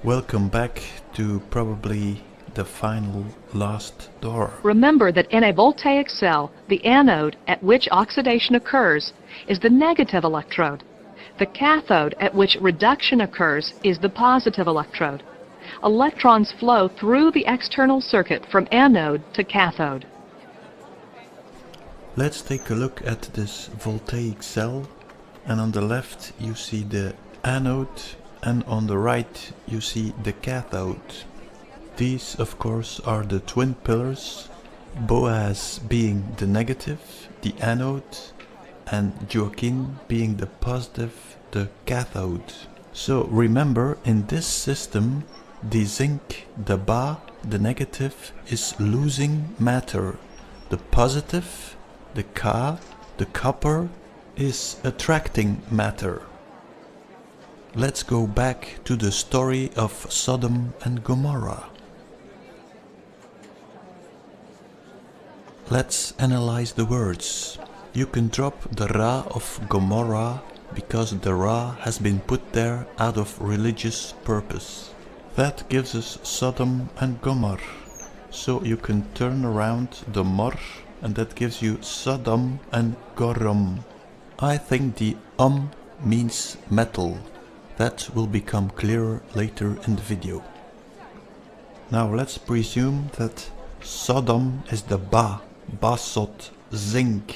Welcome back to probably the final last door. Remember that in a voltaic cell, the anode at which oxidation occurs is the negative electrode. The cathode at which reduction occurs is the positive electrode. Electrons flow through the external circuit from anode to cathode. Let's take a look at this voltaic cell, and on the left you see the anode and on the right you see the cathode. These of course are the twin pillars, Boaz being the negative, the anode, and Joaquin being the positive, the cathode. So remember, in this system the zinc, the Ba, the negative, is losing matter. The positive, the Ka, the copper, is attracting matter. Let's go back to the story of Sodom and Gomorrah. Let's analyze the words. You can drop the Ra of Gomorrah because the Ra has been put there out of religious purpose. That gives us Sodom and Gomorrah. So you can turn around the Mor and that gives you Sodom and Gorom. I think the means metal. That will become clearer later in the video. Now let's presume that Sodom is the Ba, basot, zinc,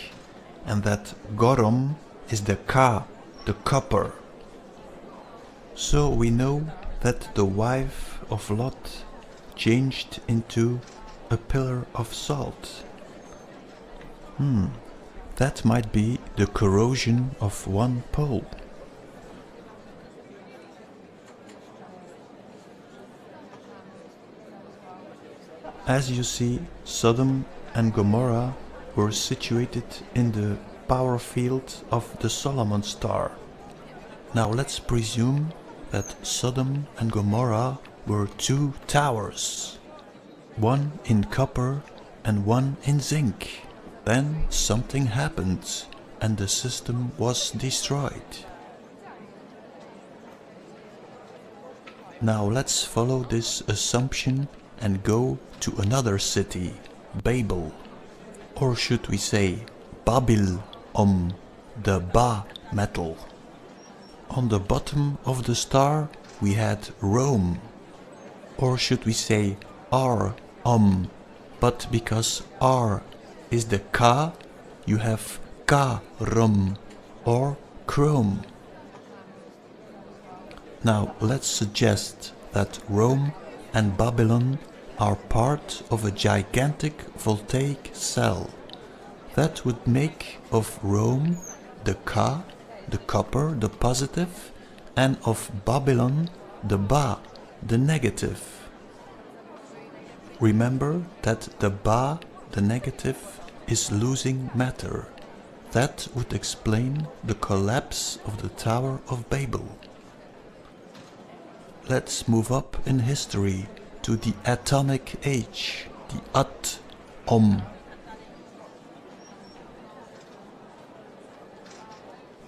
and that Gorom is the Ka, the copper. So we know that the wife of Lot changed into a pillar of salt. That might be the corrosion of one pole. As you see, Sodom and Gomorrah were situated in the power field of the Solomon star. Now let's presume that Sodom and Gomorrah were two towers, one in copper and one in zinc. Then something happened and the system was destroyed. Now let's follow this assumption and go to another city, Babel, or should we say Babil, the Ba metal. On the bottom of the star we had Rome, or should we say R, but because R is the Ka, you have Ka, or Chrome. Now let's suggest that Rome and Babylon are part of a gigantic voltaic cell. That would make of Rome the Ka, the copper, the positive, and of Babylon the Ba, the negative. Remember that the Ba, the negative, is losing matter. That would explain the collapse of the Tower of Babel. Let's move up in history to the atomic age, the At-Om.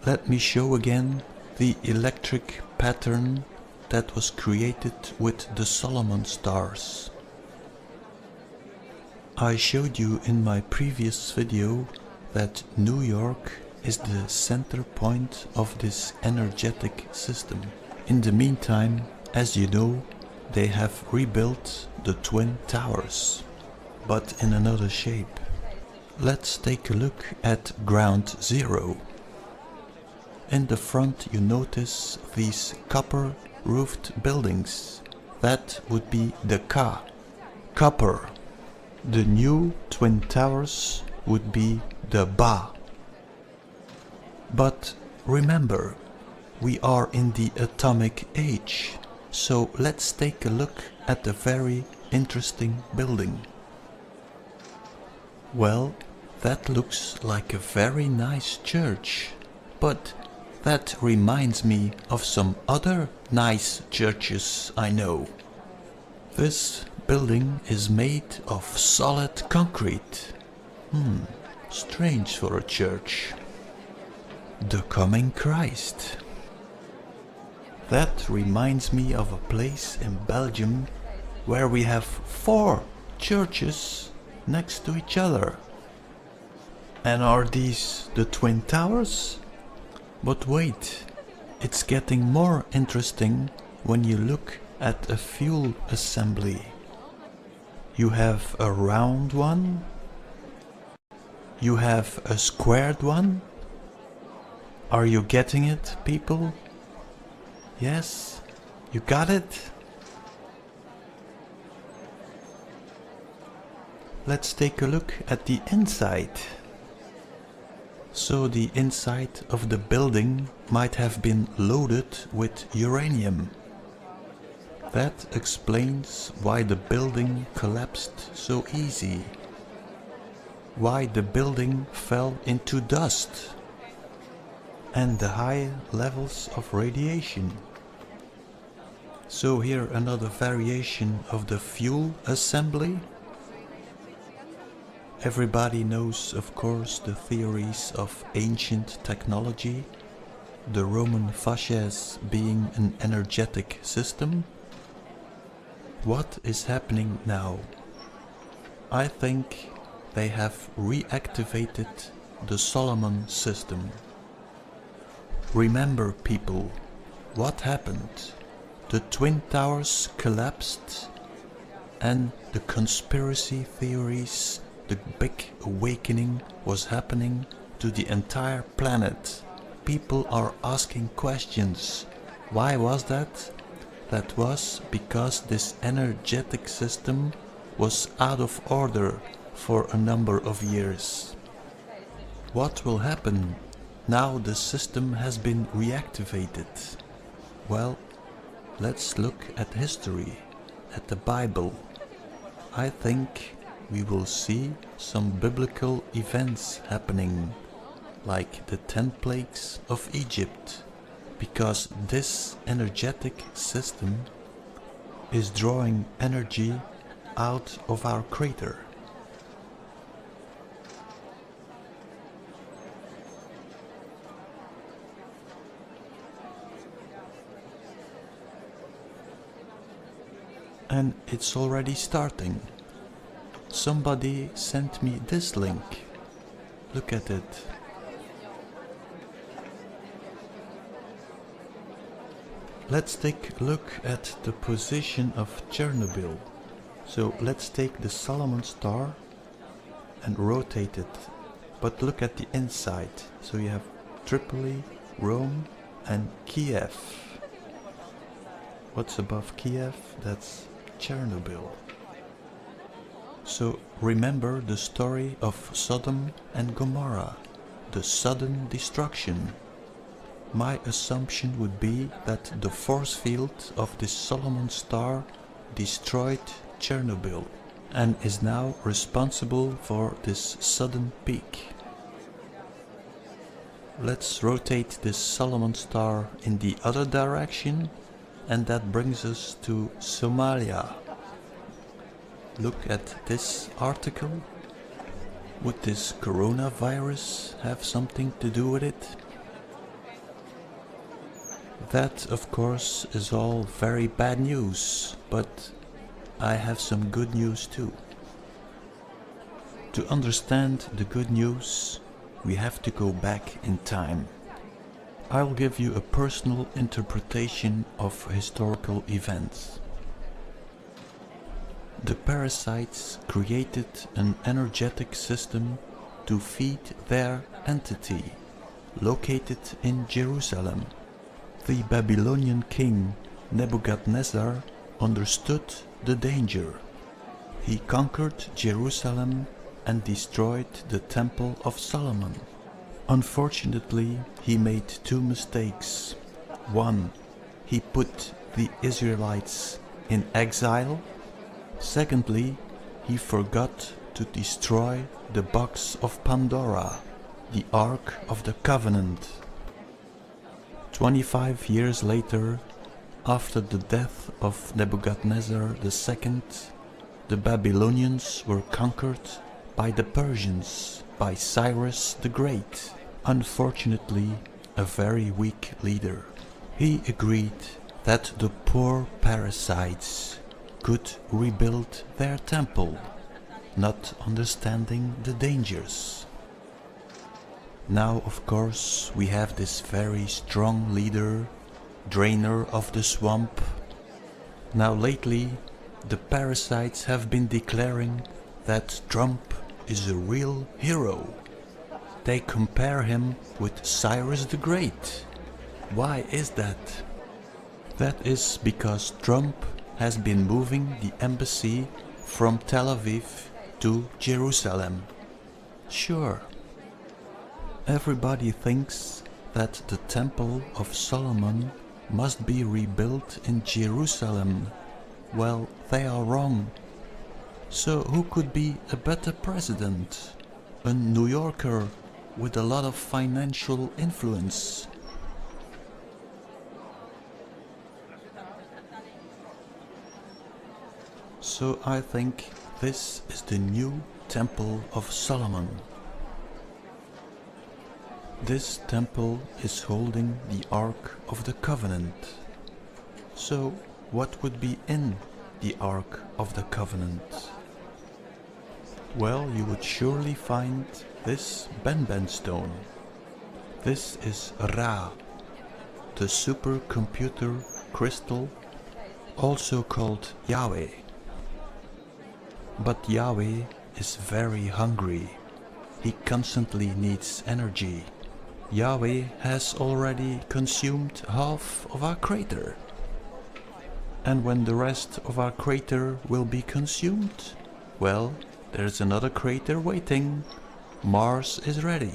Let me show again the electric pattern that was created with the Solomon stars. I showed you in my previous video that New York is the center point of this energetic system. In the meantime, as you know, they have rebuilt the Twin Towers, but in another shape. Let's take a look at Ground Zero. In the front you notice these copper roofed buildings. That would be the Ka, copper. The new Twin Towers would be the Ba. But remember, we are in the atomic age. So let's take a look at the very interesting building. Well, that looks like a very nice church, but that reminds me of some other nice churches I know. This building is made of solid concrete. Strange for a church. The Coming Christ. That reminds me of a place in Belgium where we have 4 churches next to each other. And are these the Twin Towers? But wait, it's getting more interesting when you look at a fuel assembly. You have a round one, you have a squared one. Are you getting it, people? Yes, you got it? Let's take a look at the inside. So the inside of the building might have been loaded with uranium. That explains why the building collapsed so easy. Why the building fell into dust. And the high levels of radiation. So here another variation of the fuel assembly. Everybody knows, of course, the theories of ancient technology, the Roman fasces being an energetic system. What is happening now? I think they have reactivated the Solomon system. Remember, people, what happened? The Twin Towers collapsed and the conspiracy theories, the big awakening was happening to the entire planet. People are asking questions. Why was that? That was because this energetic system was out of order for a number of years. What will happen now the system has been reactivated? Well, let's look at history, at the Bible. I think we will see some biblical events happening, like the 10 plagues of Egypt, because this energetic system is drawing energy out of our crater. And it's already starting. Somebody sent me this link. Look at it. Let's take a look at the position of Chernobyl. So let's take the Solomon star and rotate it. But look at the inside. So you have Tripoli, Rome and Kiev. What's above Kiev? That's Chernobyl. So remember the story of Sodom and Gomorrah, the sudden destruction. My assumption would be that the force field of this Solomon star destroyed Chernobyl and is now responsible for this sudden peak. Let's rotate this Solomon star in the other direction, and that brings us to Somalia. Look at this article. Would this coronavirus have something to do with it? That, of course, is all very bad news, but I have some good news too. To understand the good news, we have to go back in time. I'll give you a personal interpretation of historical events. The parasites created an energetic system to feed their entity, located in Jerusalem. The Babylonian king Nebuchadnezzar understood the danger. He conquered Jerusalem and destroyed the Temple of Solomon. Unfortunately, he made 2 mistakes. 1. He put the Israelites in exile. Secondly, he forgot to destroy the box of Pandora, the Ark of the Covenant. 25 years later, after the death of Nebuchadnezzar II, the Babylonians were conquered by the Persians, by Cyrus the Great. Unfortunately, a very weak leader. He agreed that the poor parasites could rebuild their temple, not understanding the dangers. Now, of course, we have this very strong leader, drainer of the swamp. Now lately, the parasites have been declaring that Trump is a real hero. They compare him with Cyrus the Great. Why is that? That is because Trump has been moving the embassy from Tel Aviv to Jerusalem. Sure. Everybody thinks that the Temple of Solomon must be rebuilt in Jerusalem. Well, they are wrong. So who could be a better president? A New Yorker with a lot of financial influence. So I think this is the new Temple of Solomon. This temple is holding the Ark of the Covenant. So what would be in the Ark of the Covenant? Well, you would surely find this Benben stone. This is Ra, the supercomputer crystal, also called Yahweh. But Yahweh is very hungry. He constantly needs energy. Yahweh has already consumed half of our crater. And when the rest of our crater will be consumed, well, there's another crater waiting. Mars is ready.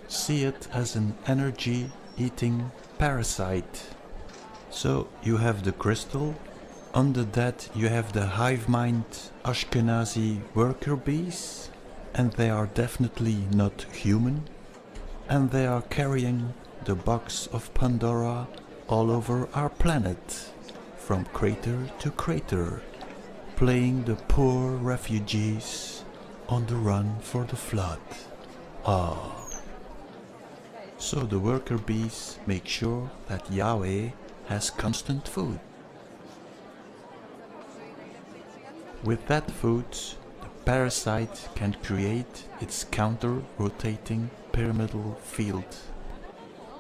See it as an energy-eating parasite. So you have the crystal. Under that you have the hive mind Ashkenazi worker bees, and they are definitely not human. And they are carrying the box of Pandora all over our planet, from crater to crater, playing the poor refugees on the run for the flood. Ah. So the worker bees make sure that Yahweh has constant food. With that food, the parasite can create its counter-rotating pyramidal field,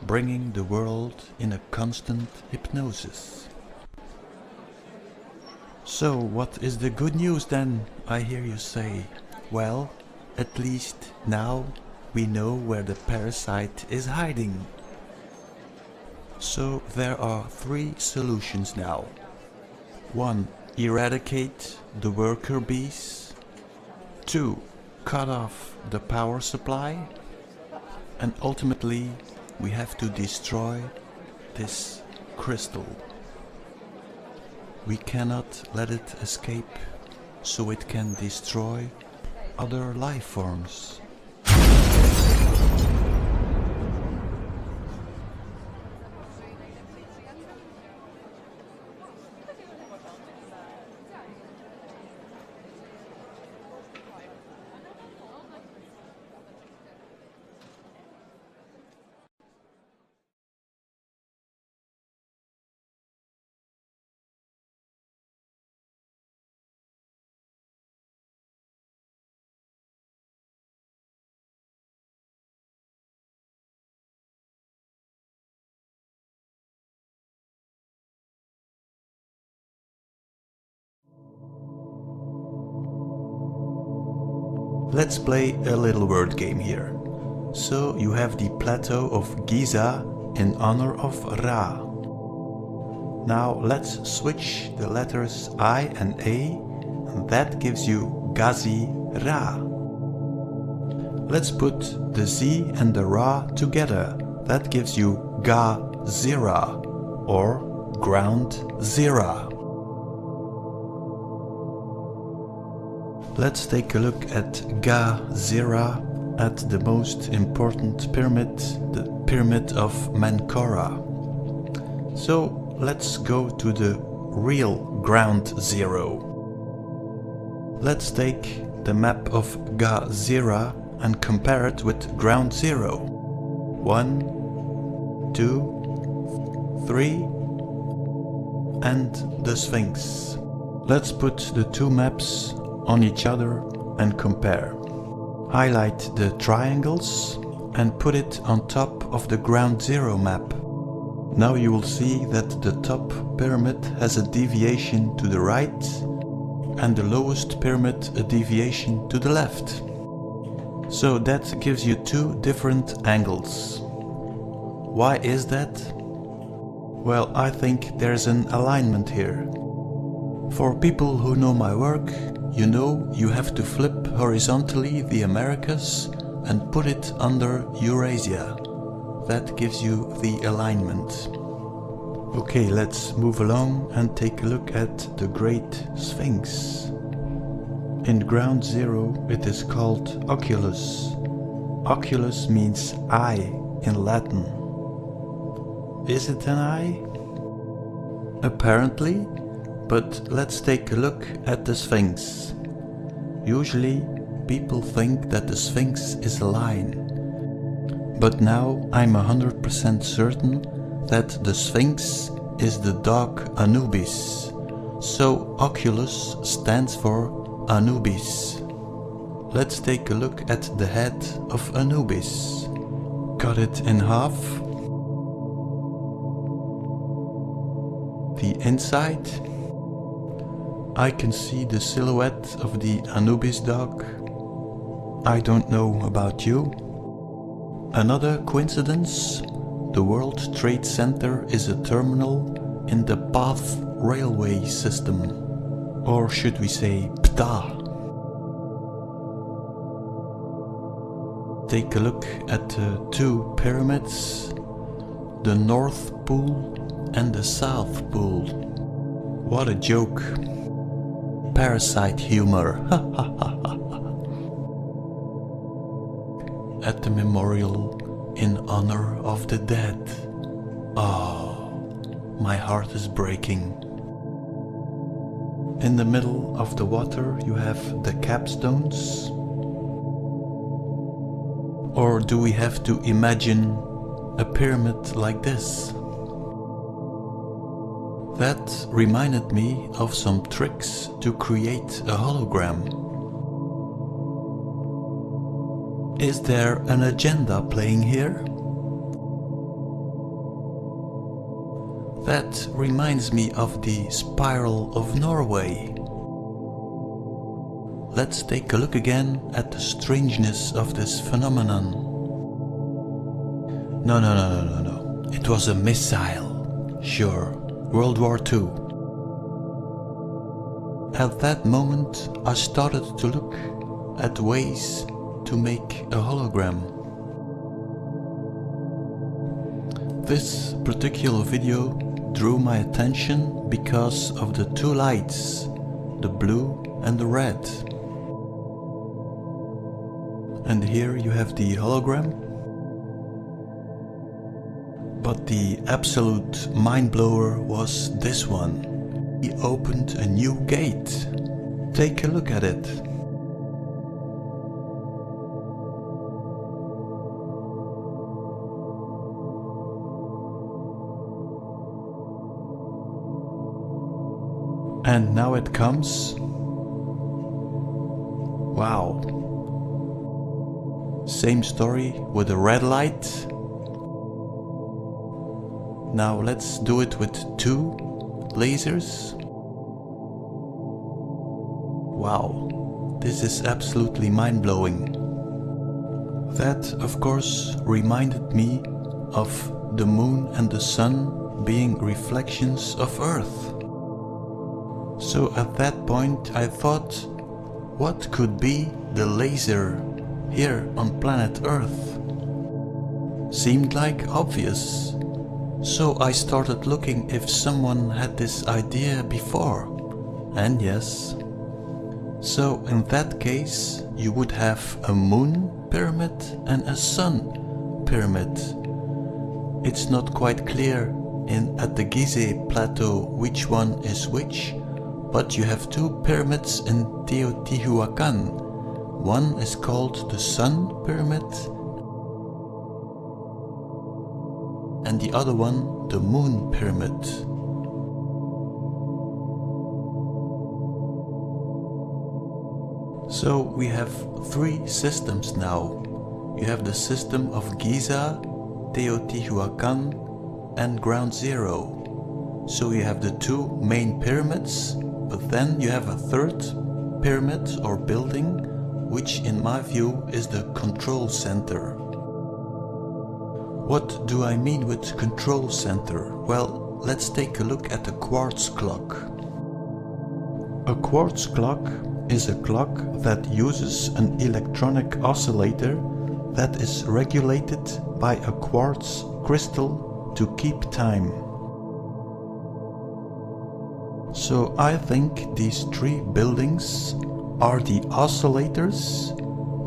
bringing the world in a constant hypnosis. So what is the good news then, I hear you say? Well, at least now we know where the parasite is hiding. So there are 3 solutions now. 1. Eradicate the worker bees. 2. Cut off the power supply. And ultimately, we have to destroy this crystal. We cannot let it escape, so it can destroy other life forms. Let's play a little word game here. So you have the plateau of Giza in honor of Ra. Now let's switch the letters I and A, and that gives you Gazi Ra. Let's put the Z and the Ra together. That gives you Ga Zira, or Ground Zira. Let's take a look at Ga Zira, at the most important pyramid, the Pyramid of Menkora. So let's go to the real Ground Zero. Let's take the map of Ga Zira and compare it with Ground Zero. 1, 2, 3, and the Sphinx. Let's put the two maps on each other and compare. Highlight the triangles and put it on top of the ground zero map. Now you will see that the top pyramid has a deviation to the right and the lowest pyramid a deviation to the left. So that gives you two different angles. Why is that? Well, I think there's an alignment here. For people who know my work, you know you have to flip horizontally the Americas and put it under Eurasia. That gives you the alignment. Okay, let's move along and take a look at the Great Sphinx. In ground zero it is called oculus. Oculus means eye in Latin. Is it an eye? Apparently, but let's take a look at the Sphinx. Usually people think that the Sphinx is a line. But now I'm 100% certain that the Sphinx is the dog Anubis. So Oculus stands for Anubis. Let's take a look at the head of Anubis. Cut it in half. The inside. I can see the silhouette of the Anubis dog. I don't know about you. Another coincidence? The World Trade Center is a terminal in the PATH railway system. Or should we say PTA? Take a look at the two pyramids, the North Pole and the South Pole. What a joke. Parasite humor. At the memorial in honor of the dead. Oh, my heart is breaking. In the middle of the water you have the capstones. Or do we have to imagine a pyramid like this? That reminded me of some tricks to create a hologram. Is there an agenda playing here? That reminds me of the Spiral of Norway. Let's take a look again at the strangeness of this phenomenon. No. It was a missile. Sure, World War II. At that moment, I started to look at ways to make a hologram. This particular video drew my attention because of the two lights, the blue and the red. And here you have the hologram. But the absolute mind-blower was this one. He opened a new gate. Take a look at it. And now it comes. Wow. Same story with a red light. Now let's do it with two lasers. Wow, this is absolutely mind-blowing. That, of course, reminded me of the moon and the sun being reflections of Earth. So at that point I thought, what could be the laser here on planet Earth? Seemed like obvious. So I started looking if someone had this idea before. And yes. So in that case you would have a moon pyramid and a sun pyramid. It's not quite clear at the Gizeh plateau which one is which, but you have two pyramids in Teotihuacan. One is called the Sun Pyramid and the other one the Moon Pyramid. So we have three systems now. You have the system of Giza, Teotihuacan and Ground Zero. So you have the two main pyramids, but then you have a third pyramid or building, which in my view is the control center. What do I mean with control center? Well, let's take a look at the quartz clock. A quartz clock is a clock that uses an electronic oscillator that is regulated by a quartz crystal to keep time. So I think these three buildings are the oscillators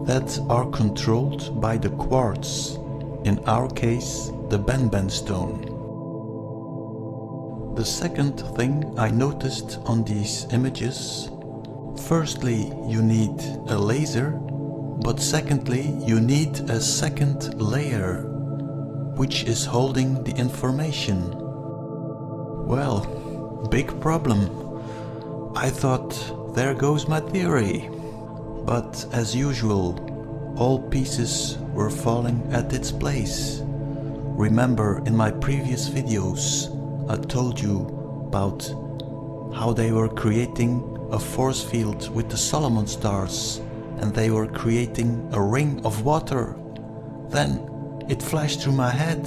that are controlled by the quartz, in our case the Benben stone. The second thing I noticed on these images, firstly you need a laser, but secondly you need a second layer which is holding the information. Well, big problem. I thought, there goes my theory. But as usual, all pieces were falling at its place. Remember, in my previous videos I told you about how they were creating a force field with the Solomon stars, and they were creating a ring of water. Then it flashed through my head,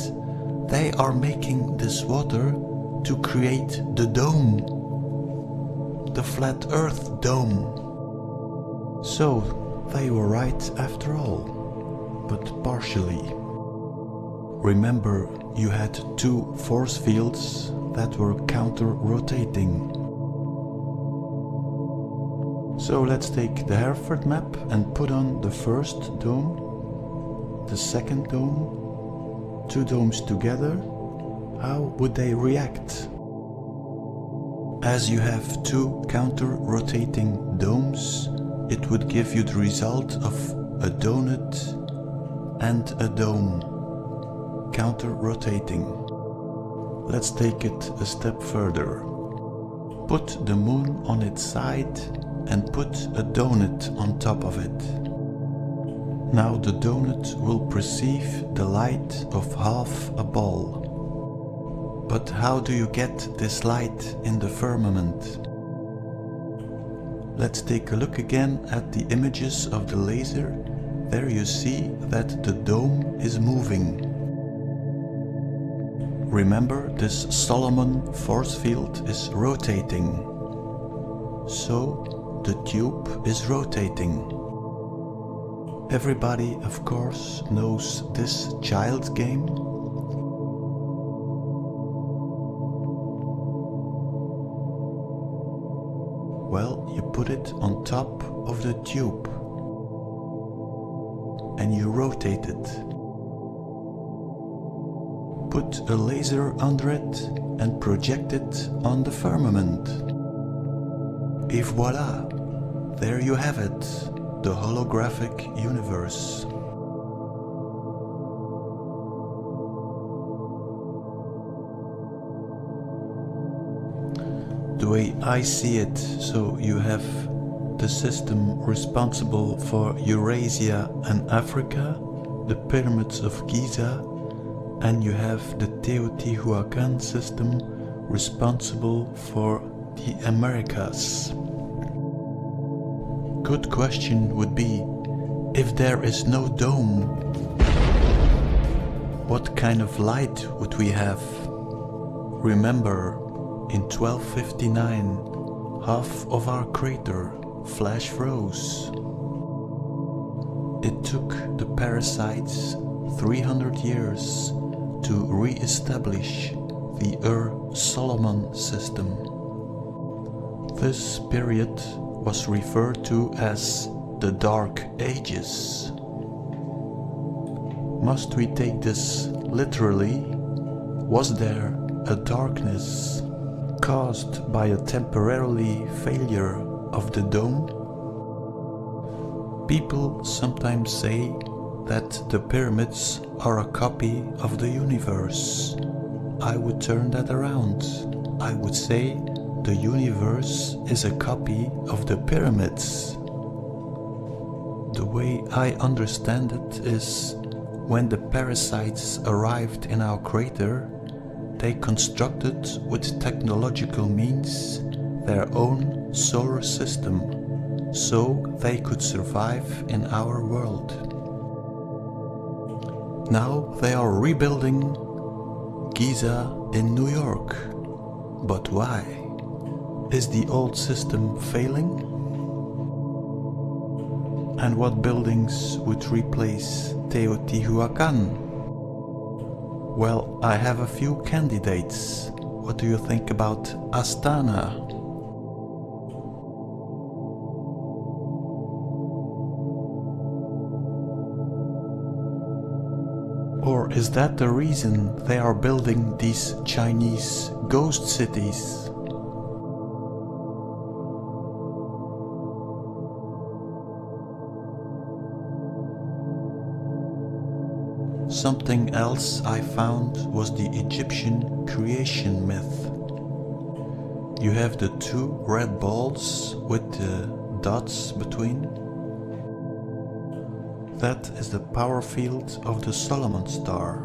they are making this water to create the dome, the flat earth dome. So they were right after all, but partially. Remember, you had two force fields that were counter-rotating. So let's take the Hereford map and put on the first dome, the second dome, two domes together. How would they react? As you have two counter-rotating domes, it would give you the result of a donut and a dome, counter-rotating. Let's take it a step further. Put the moon on its side and put a donut on top of it. Now the donut will perceive the light of half a ball. But how do you get this light in the firmament? Let's take a look again at the images of the laser. There you see that the dome is moving. Remember, this Solomon force field is rotating. So the tube is rotating. Everybody, of course, knows this child game. Well, you put it on top of the tube and you rotate it. Put a laser under it and project it on the firmament. Et voila! There you have it, the holographic universe. The way I see it, so you have the system responsible for Eurasia and Africa, the pyramids of Giza, and you have the Teotihuacan system responsible for the Americas. Good question would be, if there is no dome, what kind of light would we have? Remember, in 1259, half of our crater flash froze. It took the parasites 300 years to re-establish the Ur-Solomon system. This period was referred to as the Dark Ages. Must we take this literally? Was there a darkness caused by a temporary failure of the dome? People sometimes say that the pyramids are a copy of the universe. I would turn that around. I would say the universe is a copy of the pyramids. The way I understand it is, when the parasites arrived in our crater, they constructed with technological means their own solar system, so they could survive in our world. Now they are rebuilding Giza in New York. But why? Is the old system failing? And what buildings would replace Teotihuacan? Well, I have a few candidates. What do you think about Astana? Or is that the reason they are building these Chinese ghost cities? Something else I found was the Egyptian creation myth. You have the two red balls with the dots between. That is the power field of the Solomon star.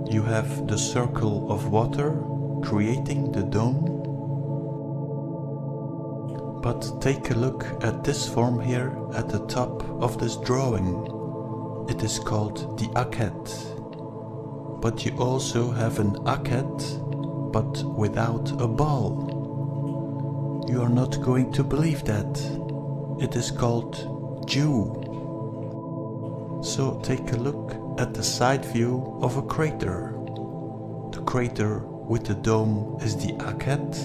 You have the circle of water creating the dome. But take a look at this form here at the top of this drawing. It is called the Akhet. But you also have an Akhet, but without a ball. You are not going to believe that. It is called Jew. So take a look at the side view of a crater. The crater with the dome is the Akhet.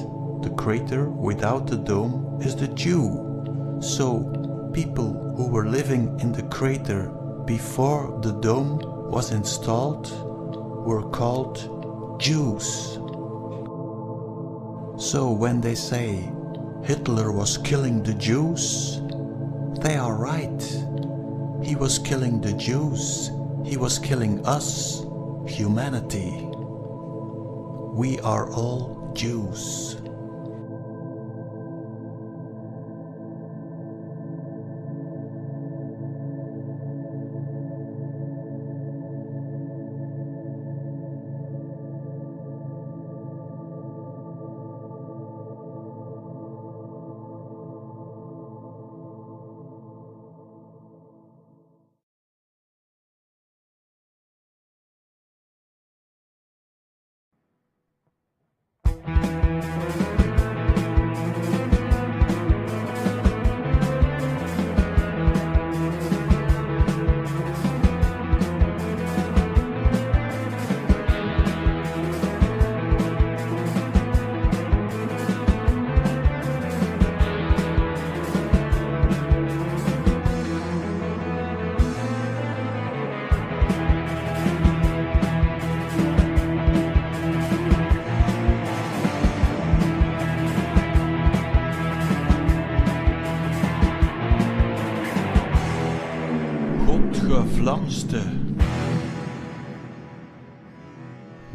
The crater without the dome is the Jew. So people who were living in the crater before the dome was installed were called Jews. So when they say Hitler was killing the Jews, they are right. He was killing the Jews. He was killing us, humanity. We are all Jews. Godgevlamster.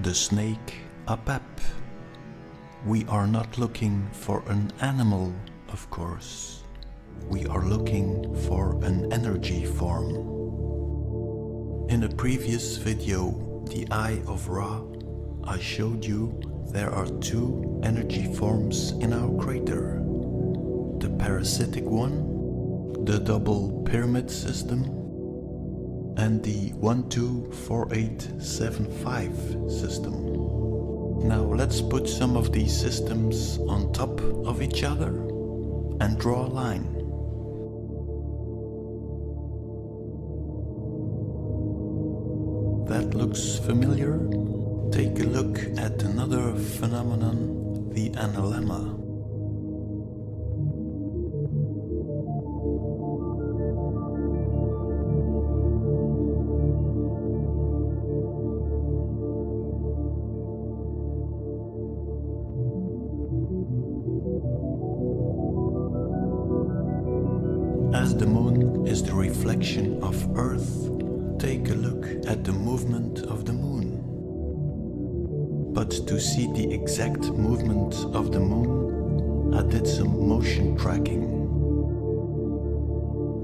The snake Apep. We are not looking for an animal, of course. We are looking for an energy form. In a previous video, the Eye of Ra, I showed you there are two energy forms in our crater. The parasitic one, the double pyramid system, and the 124875 system. Now let's put some of these systems on top of each other and draw a line. That looks familiar? Take a look at another phenomenon, the analemma. As the moon is the reflection of Earth, take a look at the movement of the moon. But to see the exact movement of the moon, I did some motion tracking.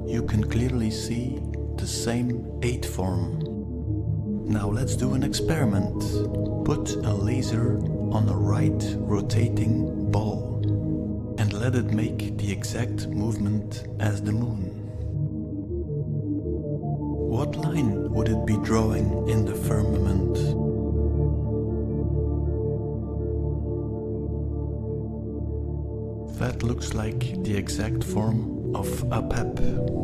You can clearly see the same 8 form. Now let's do an experiment. Put a laser on a right rotating ball and let it make the exact movement as the moon. What line would it be drawing in the firmament? That looks like the exact form of Apep.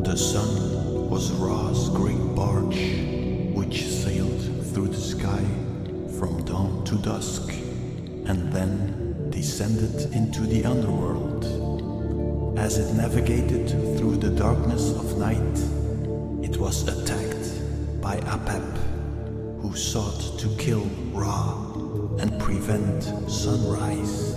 The sun was Ra's great barge, which sailed through the sky from dawn to dusk, and then descended into the underworld. As it navigated through the darkness of night, it was attacked by Apep, who sought to kill Ra and prevent sunrise.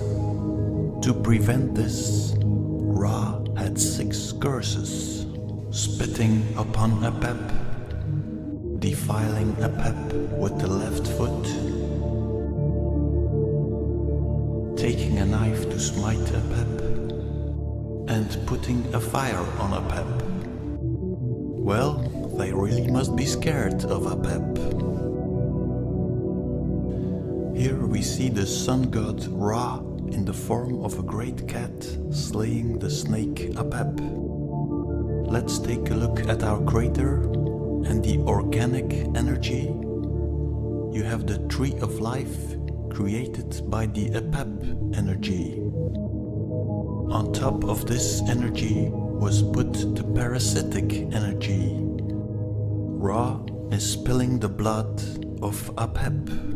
To prevent this, Ra had 6 curses: spitting upon Apep, defiling Apep with the left foot, taking a knife to smite Apep, and putting a fire on Apep. Well, they really must be scared of Apep. Here we see the sun god Ra in the form of a great cat slaying the snake Apep. Let's take a look at our crater and the organic energy. You have the tree of life created by the Apep energy. On top of this energy was put the parasitic energy. Ra is spilling the blood of Apep.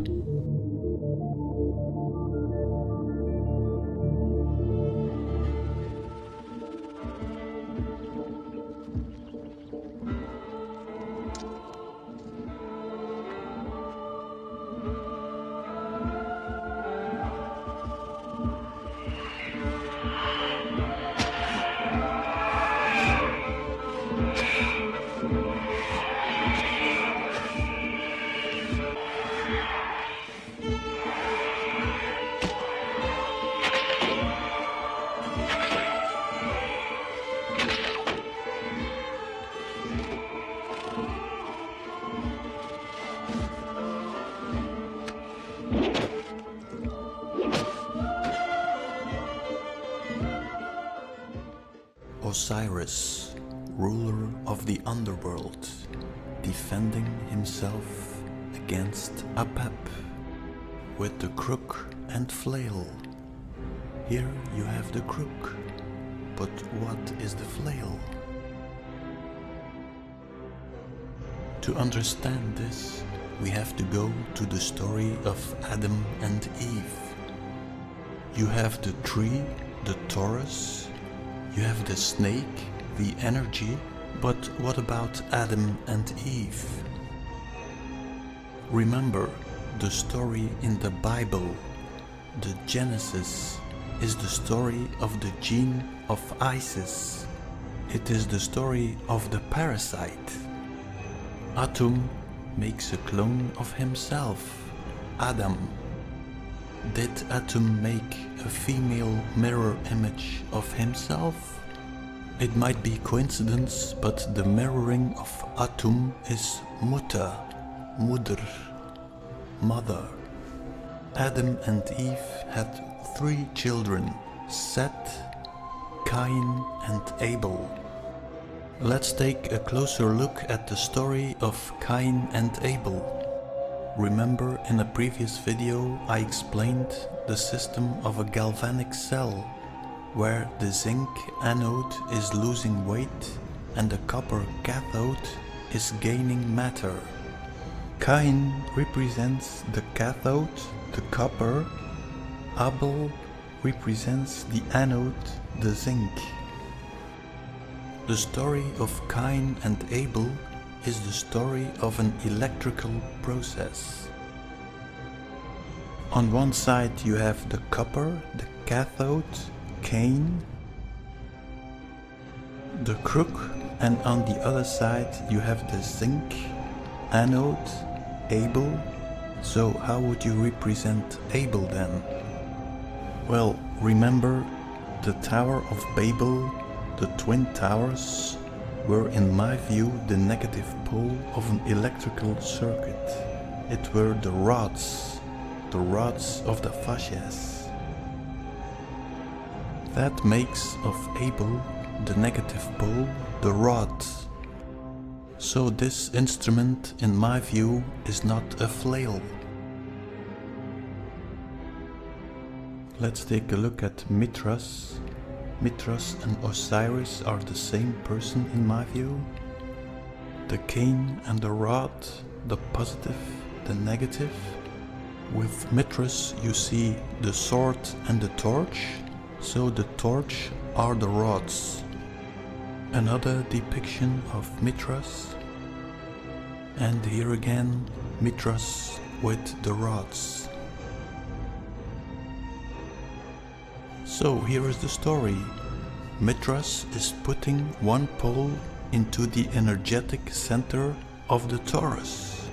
Osiris, ruler of the underworld, defending himself against Apep with the crook and flail. Here you have the crook, but what is the flail? To understand this, we have to go to the story of Adam and Eve. You have the tree, the Taurus, you have the snake, the energy, but what about Adam and Eve? Remember, the story in the Bible, the Genesis, is the story of the gene of Isis. It is the story of the parasite. Atum makes a clone of himself, Adam. Did Atum make a female mirror image of himself? It might be coincidence, but the mirroring of Atum is Mutta, moeder, mother. Adam and Eve had 3 children, Seth, Cain and Abel. Let's take a closer look at the story of Cain and Abel. Remember, in a previous video I explained the system of a galvanic cell, where the zinc anode is losing weight and the copper cathode is gaining matter. Cain represents the cathode, the copper. Abel represents the anode, the zinc. The story of Cain and Abel is the story of an electrical process. On one side you have the copper, the cathode, Cain, the crook, and on the other side you have the zinc, anode, Abel. So how would you represent Abel then? Well, remember the Tower of Babel, the Twin Towers? were in my view the negative pole of an electrical circuit. It were the rods of the fascias. That makes of Abel the negative pole, the rod. So this instrument, in my view, is not a flail. Let's take a look at Mithras. Mithras and Osiris are the same person in my view. The cane and the rod, the positive, the negative. With Mithras you see the sword and the torch, so the torch are the rods. Another depiction of Mithras, and here again Mithras with the rods. So here is the story. Mithras is putting one pole into the energetic center of the torus.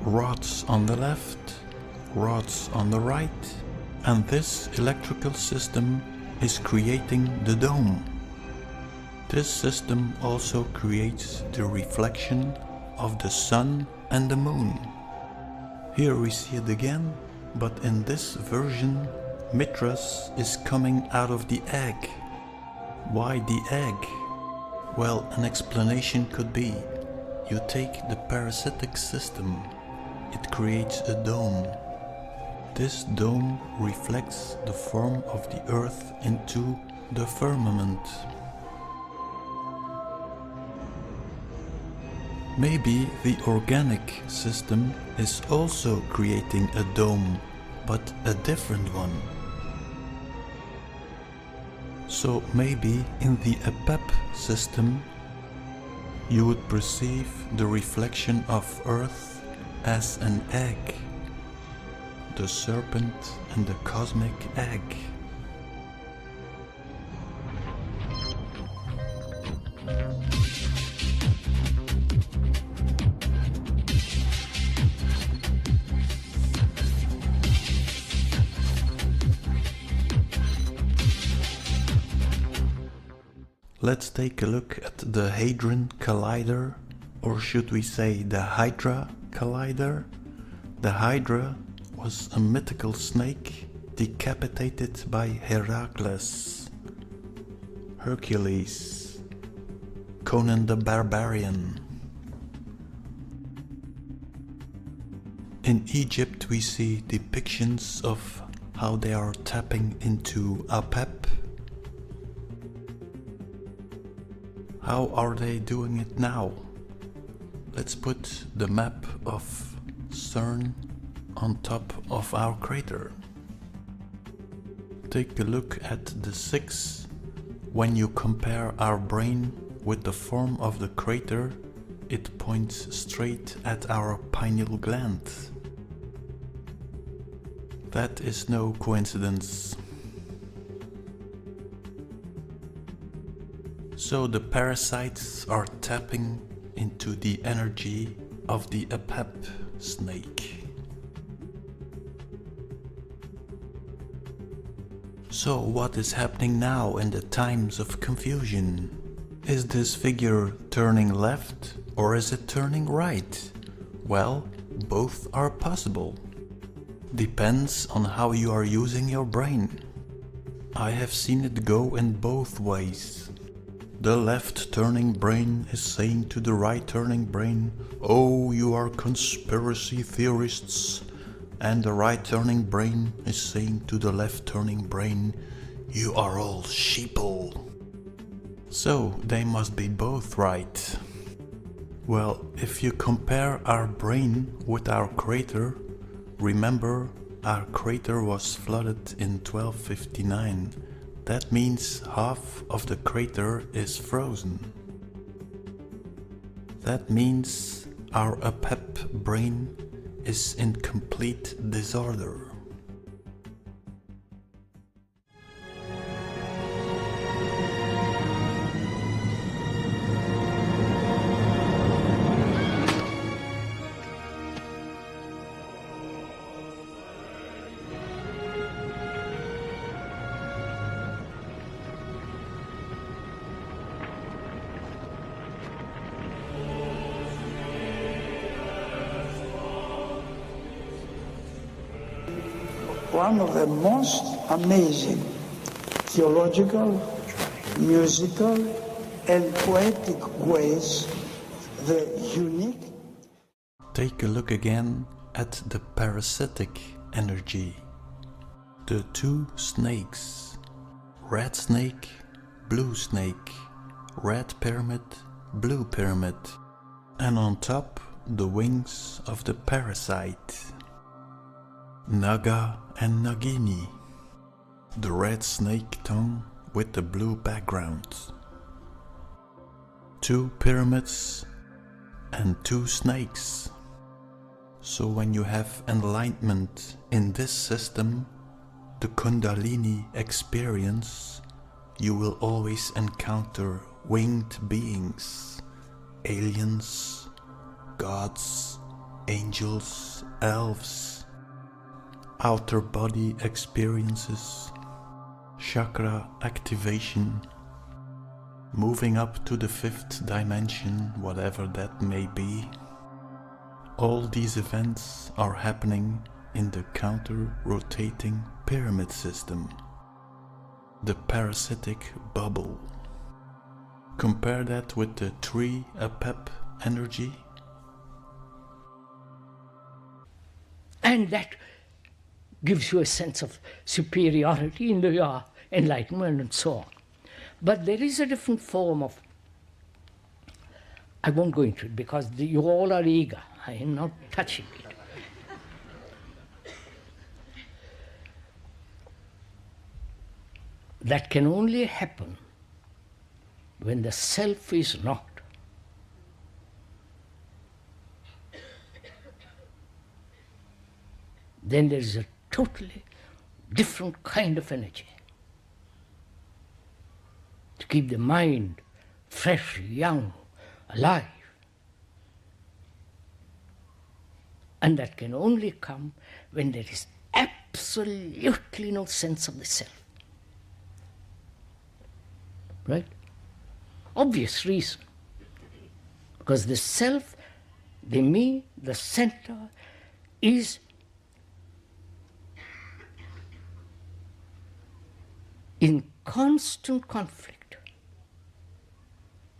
Rods on the left, rods on the right, and this electrical system is creating the dome. This system also creates the reflection of the sun and the moon. Here we see it again, but in this version Mithras is coming out of the egg. Why the egg? Well, an explanation could be, you take the parasitic system, it creates a dome. This dome reflects the form of the earth into the firmament. Maybe the organic system is also creating a dome, but a different one. So maybe in the APEP system you would perceive the reflection of Earth as an egg, the serpent and the cosmic egg. Let's take a look at the Hadron Collider, or should we say the Hydra Collider. The Hydra was a mythical snake decapitated by Heracles, Hercules, Conan the Barbarian. In Egypt we see depictions of how they are tapping into APEP. How are they doing it now? Let's put the map of CERN on top of our crater. Take a look at the 6. When you compare our brain with the form of the crater, it points straight at our pineal gland. That is no coincidence. So the parasites are tapping into the energy of the APEP snake. So what is happening now in the times of confusion? Is this figure turning left or is it turning right? Well, both are possible. Depends on how you are using your brain. I have seen it go in both ways. The left turning brain is saying to the right turning brain, "Oh, you are conspiracy theorists." And the right turning brain is saying to the left turning brain, "You are all sheeple." So they must be both right. Well, if you compare our brain with our crater, remember our crater was flooded in 1259. That means half of the crater is frozen. That means our APEP brain is in complete disorder. one of the most amazing theological, musical, and poetic ways, the unique. Take a look again at the parasitic energy. The two snakes, red snake, blue snake, red pyramid, blue pyramid, and on top the wings of the parasite, Naga and Nagini, the red snake tongue with the blue background. Two pyramids and two snakes. So when you have enlightenment in this system, the Kundalini experience, you will always encounter winged beings, aliens, gods, angels, elves, outer body experiences, chakra activation, moving up to the fifth dimension, whatever that may be. All these events are happening in the counter-rotating pyramid system, the parasitic bubble. Compare that with the tree apep energy. And that gives you a sense of superiority in the enlightenment and so on. But there is a different form of, I won't go into it because you all are eager. I am not touching it. That can only happen when the self is not. Then there is a totally different kind of energy to keep the mind fresh, young, alive. And that can only come when there is absolutely no sense of the self. Right? Obvious reason. Because the self, the me, the center, is in constant conflict.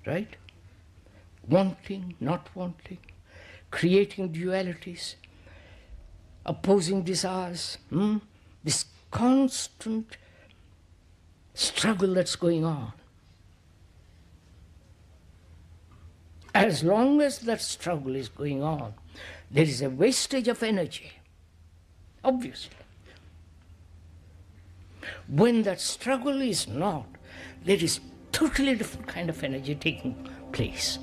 Right? Wanting, not wanting, creating dualities, opposing desires, this constant struggle that's going on. As long as that struggle is going on, there is a wastage of energy, obviously. When that struggle is not, there is totally different kind of energy taking place.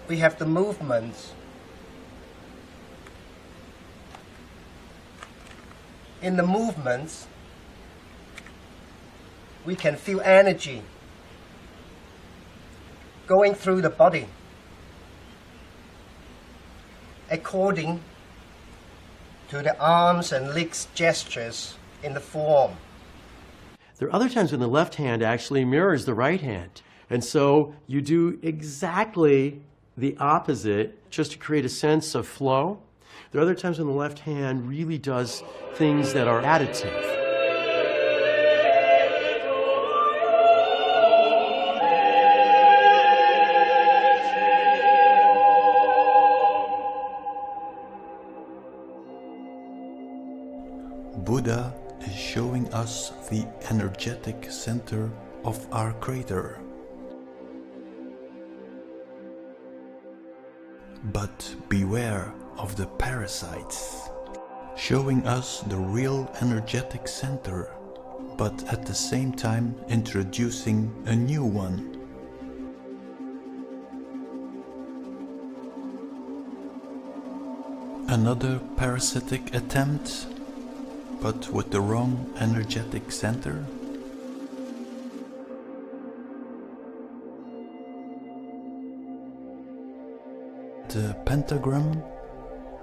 We have the movements. In the movements, we can feel energy going through the body according to the arms and legs gestures in the form. There are other times when the left hand actually mirrors the right hand. And so you do exactly the opposite just to create a sense of flow. There are other times when the left hand really does things that are additive. Buddha is showing us the energetic center of our crater. But beware of the parasites, showing us the real energetic center, but at the same time introducing a new one. Another parasitic attempt, but with the wrong energetic center. The pentagram,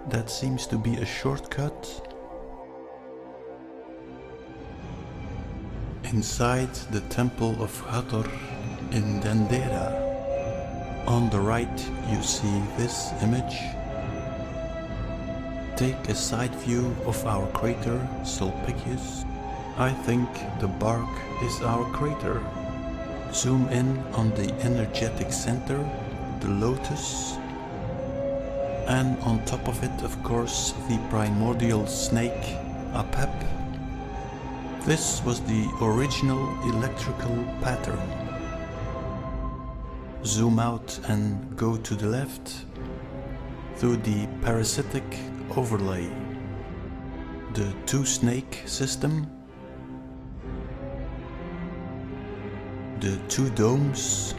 that seems to be a shortcut. Inside the temple of Hathor in Dendera. On the right you see this image. Take a side view of our crater Sulpicius. I think the bark is our crater. Zoom in on the energetic center, the lotus. And on top of it, of course, the primordial snake, Apep. This was the original electrical pattern. Zoom out and go to the left through the parasitic overlay. The two-snake system. The two domes.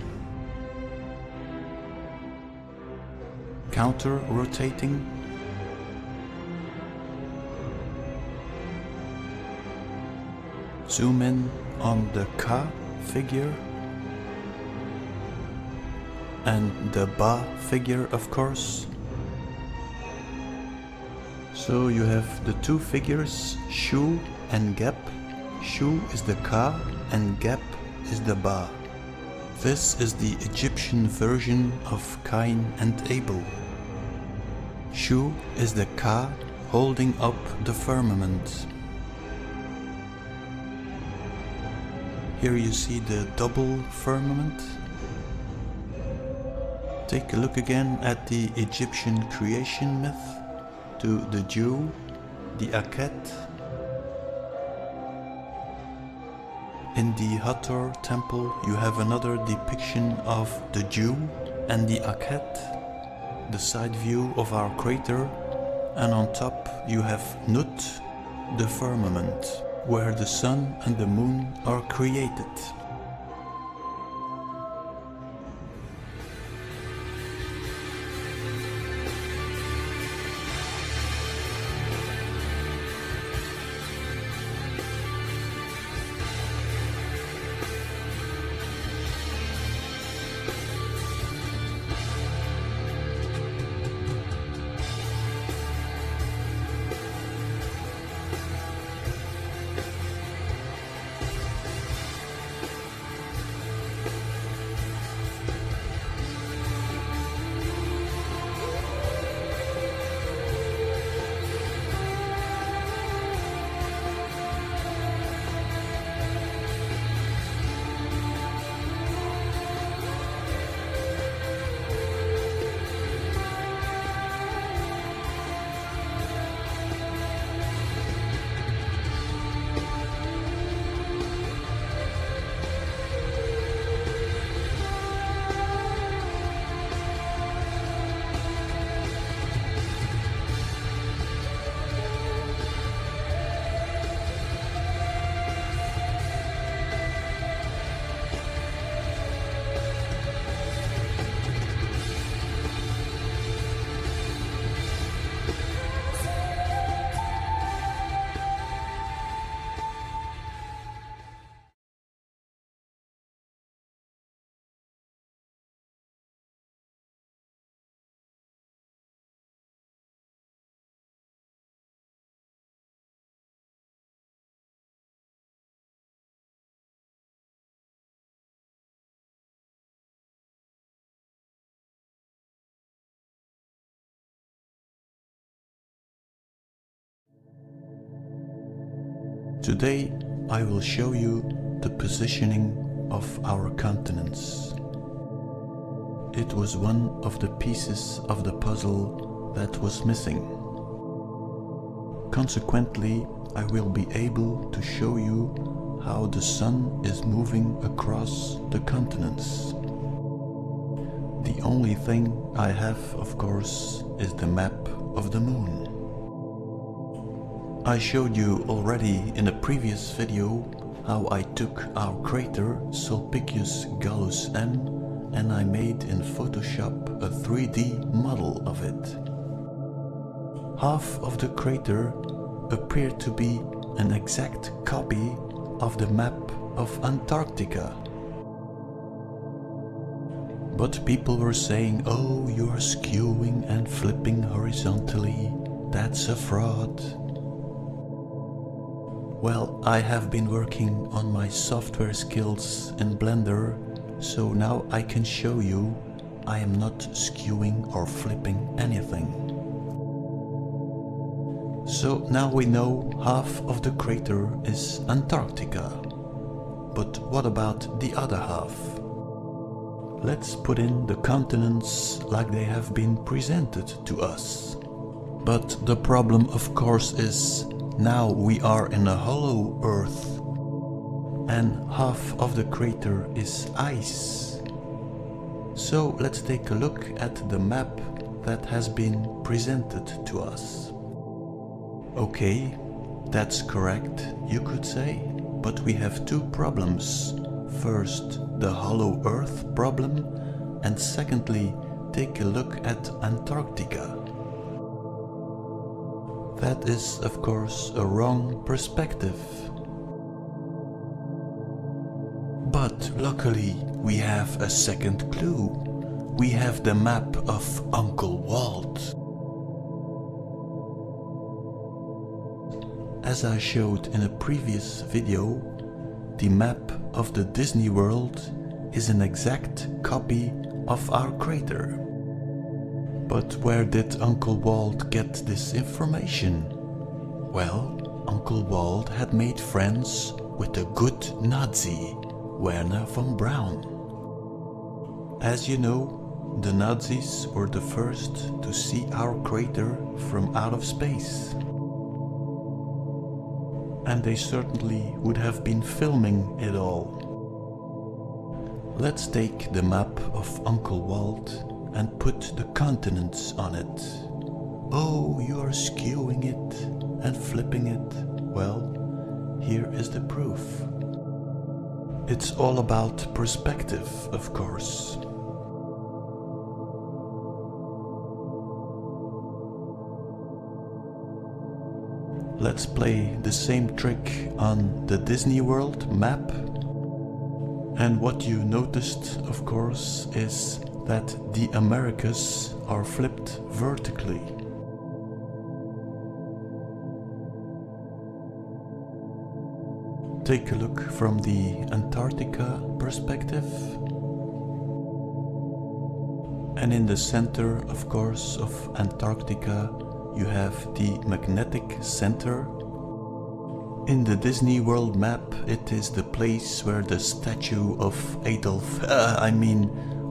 Counter-rotating. Zoom in on the Ka figure and the Ba figure, of course. So you have the two figures, Shu and Gep. Shu is the Ka and Gep is the Ba. This is the Egyptian version of Cain and Abel. Shu is the Ka holding up the firmament. Here you see the double firmament. Take a look again at the Egyptian creation myth, to the Jew, the Akhet. In the Hathor temple you have another depiction of the Jew and the Akhet, the side view of our crater, and on top you have Nut, the firmament, where the sun and the moon are created. Today I will show you the positioning of our continents. It was one of the pieces of the puzzle that was missing. Consequently, I will be able to show you how the sun is moving across the continents. The only thing I have, of course, is the map of the moon. I showed you already in a previous video how I took our crater Sulpicius Gallus M and I made in Photoshop a 3D model of it. Half of the crater appeared to be an exact copy of the map of Antarctica. But people were saying, "Oh, you are skewing and flipping horizontally, that's a fraud." Well, I have been working on my software skills in Blender, so now I can show you I am not skewing or flipping anything. So now we know half of the crater is Antarctica. But what about the other half? Let's put in the continents like they have been presented to us. But the problem, of course, is now we are in a hollow Earth and half of the crater is ice. So let's take a look at the map that has been presented to us. Okay, that's correct, you could say, but we have two problems. First, the hollow Earth problem, and secondly, take a look at Antarctica. That is, of course, a wrong perspective. But luckily, we have a second clue. We have the map of Uncle Walt. As I showed in a previous video, the map of the Disney World is an exact copy of our crater. But where did Uncle Walt get this information? Well, Uncle Walt had made friends with a good Nazi, Wernher von Braun. As you know, the Nazis were the first to see our crater from out of space. And they certainly would have been filming it all. Let's take the map of Uncle Walt and put the continents on it. Oh, you are skewing it and flipping it. Well, here is the proof. It's all about perspective, of course. Let's play the same trick on the Disney World map. And what you noticed, of course, is that the Americas are flipped vertically. Take a look from the Antarctica perspective. And in the center, of course, of Antarctica, you have the magnetic center. In the Disney World map, it is the place where the statue of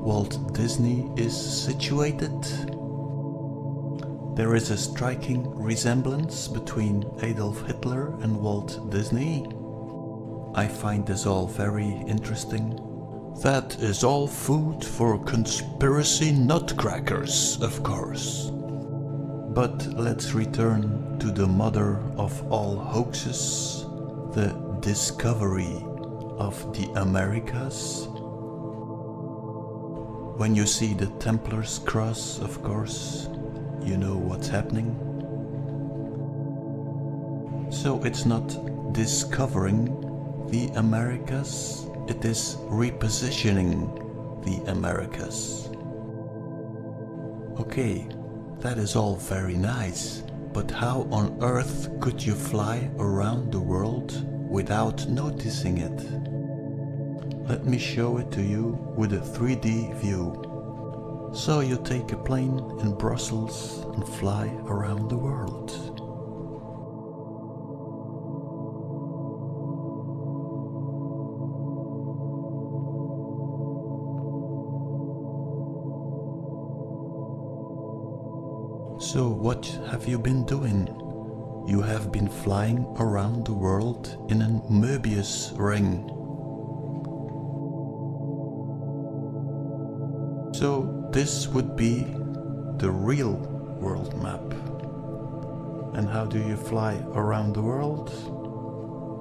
Walt Disney is situated. There is a striking resemblance between Adolf Hitler and Walt Disney. I find this all very interesting. That is all food for conspiracy nutcrackers, of course. But let's return to the mother of all hoaxes, the discovery of the Americas. When you see the Templar's cross, of course, you know what's happening. So it's not discovering the Americas, it is repositioning the Americas. Okay, that is all very nice, but how on earth could you fly around the world without noticing it? Let me show it to you with a 3D view. So you take a plane in Brussels and fly around the world. So what have you been doing? You have been flying around the world in a Möbius ring. So this would be the real world map. And how do you fly around the world?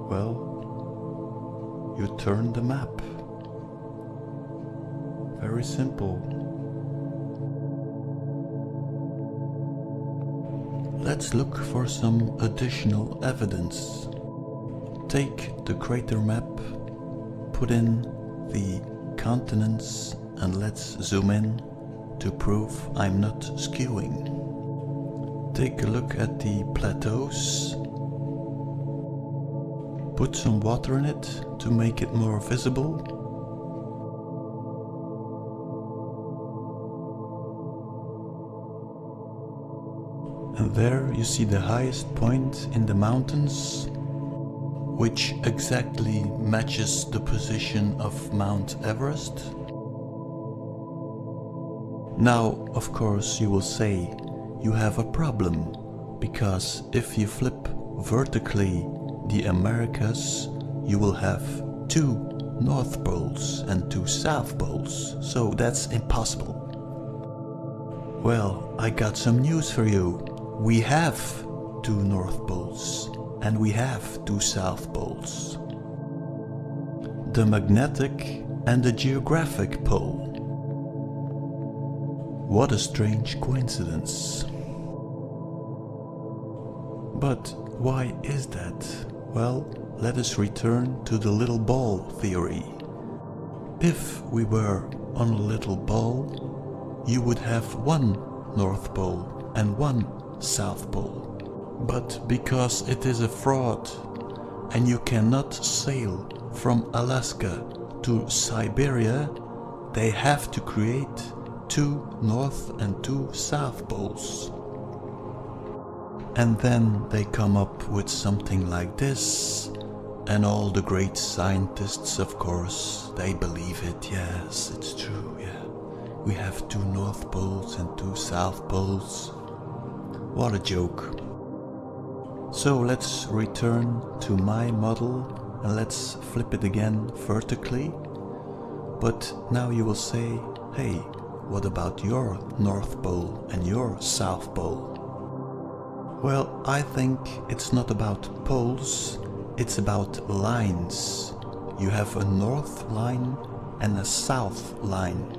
Well, you turn the map. Very simple. Let's look for some additional evidence. Take the crater map, put in the continents, and let's zoom in to prove I'm not skewing. Take a look at the plateaus. Put some water in it to make it more visible. And there you see the highest point in the mountains, which exactly matches the position of Mount Everest. Now, of course, you will say you have a problem, because if you flip vertically the Americas, you will have 2 North Poles and 2 South Poles, so that's impossible. Well, I got some news for you. We have 2 North Poles and we have 2 South Poles. The magnetic and the geographic pole. What a strange coincidence. But why is that? Well, let us return to the little ball theory. If we were on a little ball, you would have 1 North Pole and 1 South Pole. But because it is a fraud and you cannot sail from Alaska to Siberia, they have to create 2 North and 2 South Poles. And then they come up with something like this, and all the great scientists, of course, they believe it. Yes, it's true, yeah. We have 2 North Poles and 2 South Poles. What a joke. So let's return to my model and let's flip it again vertically. But now you will say, hey, what about your North Pole and your South Pole? Well, I think it's not about poles, it's about lines. You have a north line and a south line.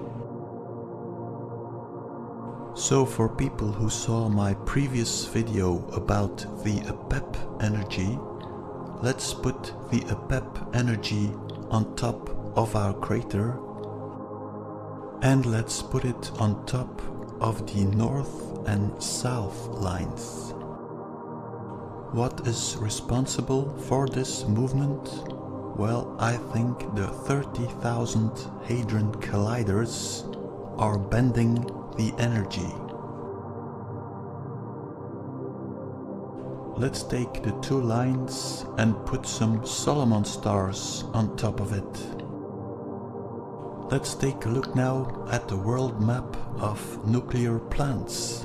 So for people who saw my previous video about the APEP energy, let's put the APEP energy on top of our crater, and let's put it on top of the north and south lines. What is responsible for this movement? Well, I think the 30,000 Hadron Colliders are bending the energy. Let's take the 2 lines and put some Solomon stars on top of it. Let's take a look now at the world map of nuclear plants.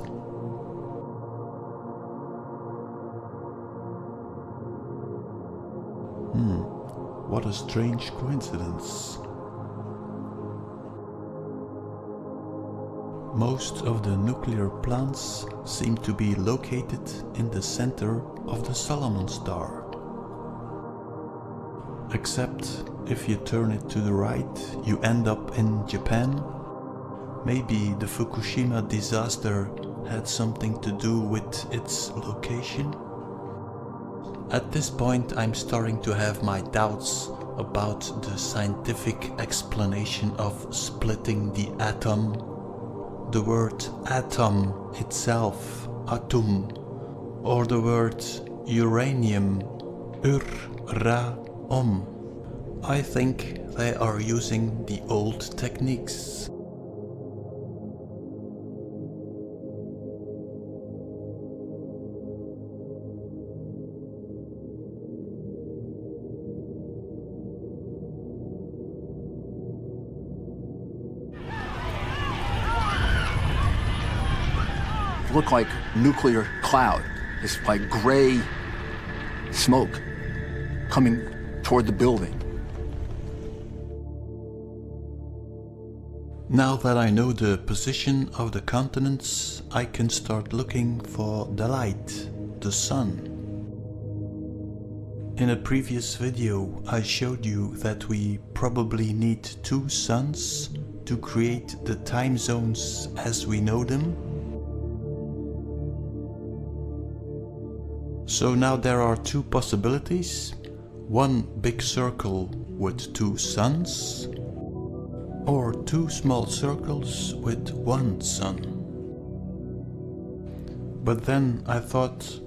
What a strange coincidence. Most of the nuclear plants seem to be located in the center of the Solomon star. Except if you turn it to the right, you end up in Japan. Maybe the Fukushima disaster had something to do with its location. At this point, I'm starting to have my doubts about the scientific explanation of splitting the atom. The word atom itself, atum, or the word uranium, ur-ra-om. I think they are using the old techniques. Look like nuclear cloud, this like gray smoke coming toward the building. Now that I know the position of the continents, I can start looking for the light, the sun. In a previous video I showed you that we probably need 2 suns to create the time zones as we know them. So now there are 2 possibilities. One big circle with 2 suns, or 2 small circles with 1 sun. But then I thought,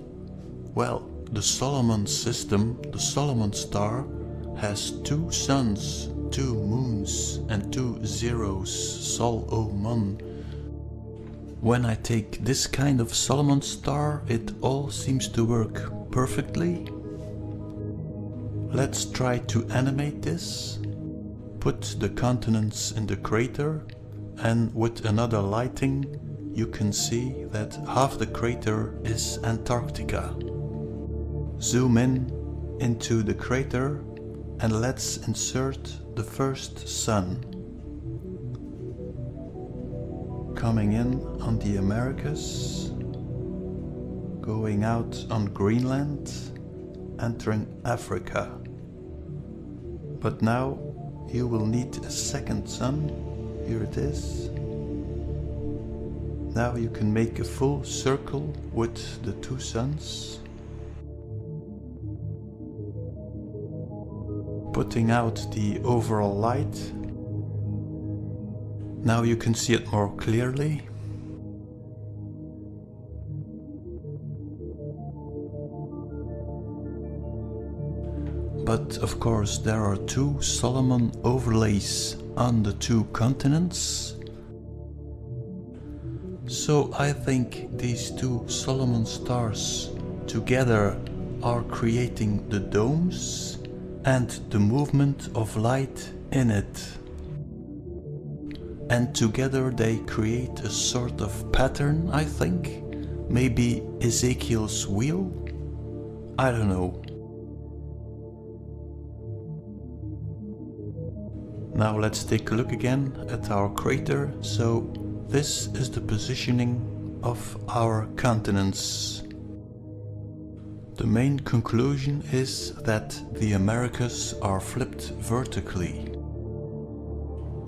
well, the Solomon system, the Solomon star, has 2 suns, 2 moons and 2 zeros, Sol O Mon. When I take this kind of Solomon star, it all seems to work perfectly. Let's try to animate this. Put the continents in the crater, and with another lighting you can see that half the crater is Antarctica. Zoom in into the crater and let's insert the first sun. Coming in on the Americas, going out on Greenland, entering Africa. But now you will need a second sun. Here it is. Now you can make a full circle with the 2 suns. Putting out the overall light. Now you can see it more clearly. But of course there are 2 Solomon overlays on the 2 continents. So I think these 2 Solomon stars together are creating the domes and the movement of light in it. And together they create a sort of pattern, I think. Maybe Ezekiel's wheel? I don't know. Now let's take a look again at our crater. So this is the positioning of our continents. The main conclusion is that the Americas are flipped vertically.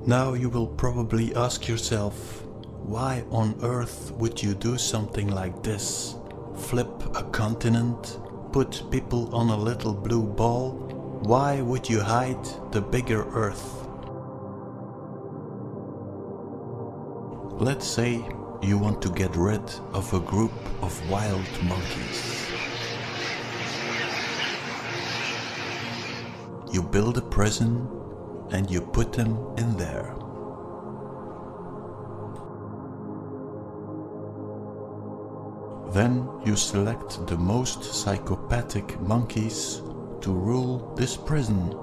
Now you will probably ask yourself, why on earth would you do something like this? Flip a continent, put people on a little blue ball? Why would you hide the bigger Earth? Let's say you want to get rid of a group of wild monkeys. You build a prison and you put them in there. Then you select the most psychopathic monkeys to rule this prison.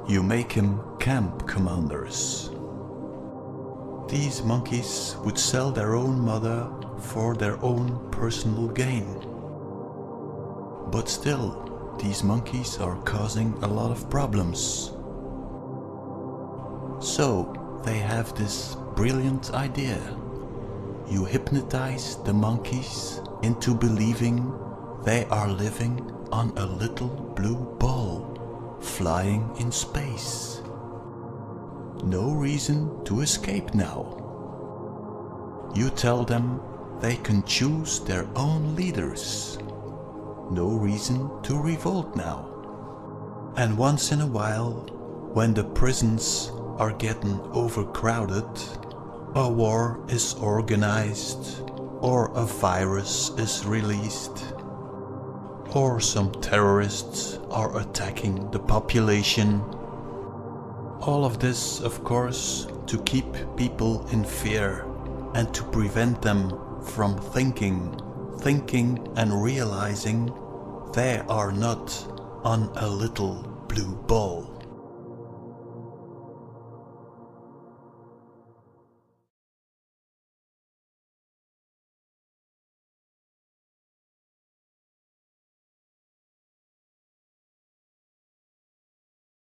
You make them camp commanders. These monkeys would sell their own mother for their own personal gain. But still, these monkeys are causing a lot of problems. So, they have this brilliant idea. You hypnotize the monkeys into believing they are living on a little blue ball, flying in space. No reason to escape now. You tell them they can choose their own leaders. No reason to revolt now. And once in a while, when the prisons are getting overcrowded, a war is organized, or a virus is released, or some terrorists are attacking the population. All of this, of course, to keep people in fear and to prevent them from thinking and realizing they are not on a little blue ball.